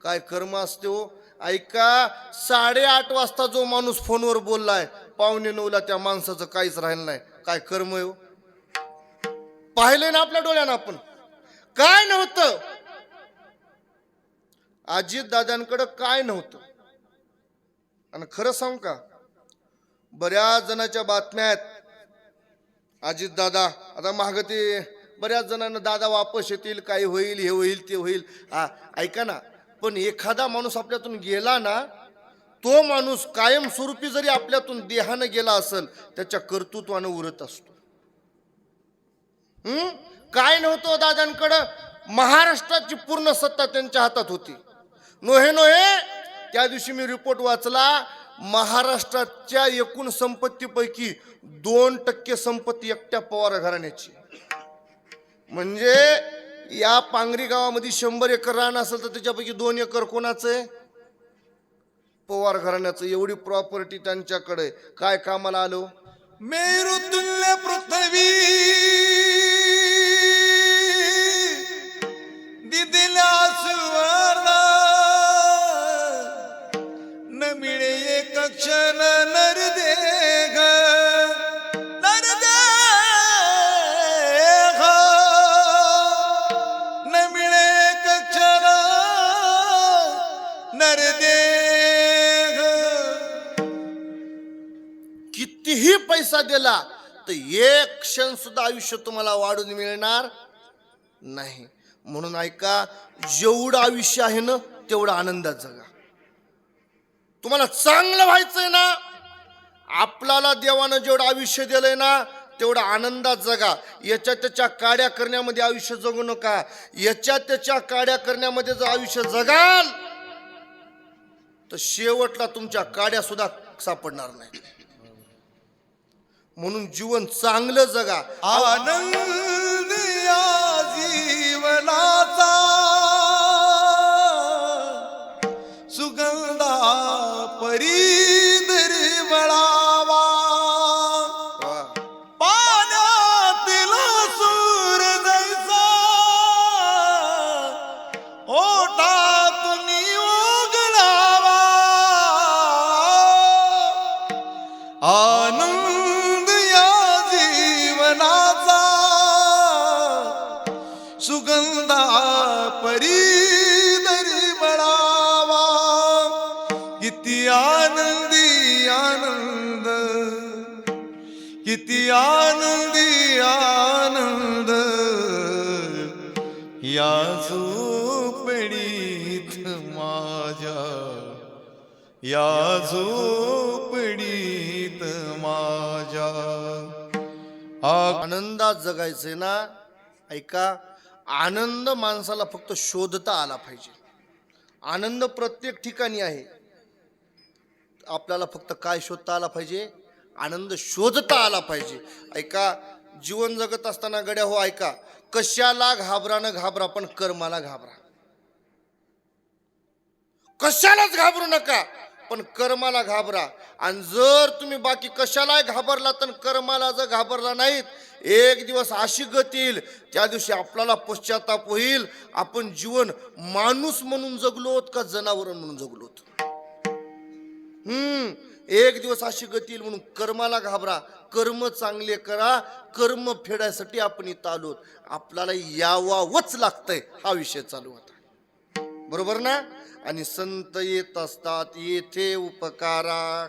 काय कर्म असते हो. ऐका, 8:30 वाजता जो माणूस फोनवर बोललाय 8:45ला त्या माणसाचं काहीच राहिलं नाही. काय कर्म आहे हो. पाहिले ना आपल्या डोळ्यानं आपण. काय नव्हतं अजित दादांकडे, काय नव्हतं. आणि खरं सांगू का, बऱ्याच जणांच्या बातम्या आहेत अजित दादा आता माग ते बऱ्याच जणांना दादा वापस येतील, काही होईल, हे होईल, ते होईल. ऐका ना, पण एखादा माणूस आपल्यातून गेला ना, तो माणूस कायमस्वरूपी जरी आपल्यातून देहानं गेला असेल, त्याच्या कर्तृत्वानं उरत असतो. काय नव्हतं दादांकडं, महाराष्ट्राची पूर्ण सत्ता त्यांच्या हातात होती. नोहे नोहे त्या दिवशी मी रिपोर्ट वाचला, महाराष्ट्राच्या एकूण संपत्तीपैकी 2% संपत्ती एकट्या पवार घराण्याची. म्हणजे या पांगरी गावामध्ये 100 एकर रान असेल तर त्याच्यापैकी 2 एकर कोणाचं? पवार घराण्याचं. एवढी प्रॉपर्टी त्यांच्याकडे. काय कामाला आलो? मेरू तुल्य पृथ्वी दिदिला सुवर्ण न मिळे एक क्षण नरदेह न मिळे एक क्षण नरदेह. कितीही पैसा दिला तर एक क्षण सुद्धा आयुष्य तुम्हाला वाढून मिळणार नाही. म्हणून ऐका, जेवढं आयुष्य आहे ना तेवढं आनंदात जगा. तुम्हाला चांगलं व्हायचंय ना, आपल्याला देवानं जेवढं आयुष्य दिलंय ना तेवढं आनंदात जगा. याच्या त्याच्या काड्या करण्यामध्ये आयुष्य जगू नका. याच्या त्याच्या काड्या करण्यामध्ये जर आयुष्य जगाल तर शेवटला तुमच्या काड्या सुद्धा सापडणार नाही. म्हणून जीवन चांगलं जगा. आनंद या जीवनाचा सुगंधा परीदर वळावा. पाण्यातील सूर जैसा ओठातून उगलावा. आनंद या जीवनाचा सुगंधा परीदरी वळावा. किती आनंदी आनंद, किती आनंदी आनंद या झोपडीत माझ्या, या झोपडीत माझ्या. आनंदात जगायचंय ना. ऐका, आनंद माणसाला फक्त शोधता आला पाहिजे. आनंद प्रत्येक ठिकाणी आहे. आपल्याला फक्त काय शोधता आला पाहिजे? आनंद शोधता आला पाहिजे. ऐका, जीवन जगत असताना गड्या हो, ऐका, कशाला घाबरा न घाबरा, पण कर्माला घाबरा. कशालाच घाबरू नका, पण कर्माला घाबरा. आणि जर तुम्ही बाकी कशाला घाबरला तर कर्माला जर घाबरला नाहीत, एक दिवस अशी गती येईल, त्या दिवशी आपल्याला पश्चाताप होईल. आपण जीवन माणूस म्हणून जगलोत का जनावर म्हणून जगलोत? एक दिवस अशी गती येईल. म्हणून कर्माला घाबरा, कर्म चांगले करा. कर्म फेडायसाठी आपण इथं आलोत. आपल्याला यावावंच लागतंय. हा विषय चालू होता, बरोबर ना? आणि संत येत असतात येथे उपकारासाठी.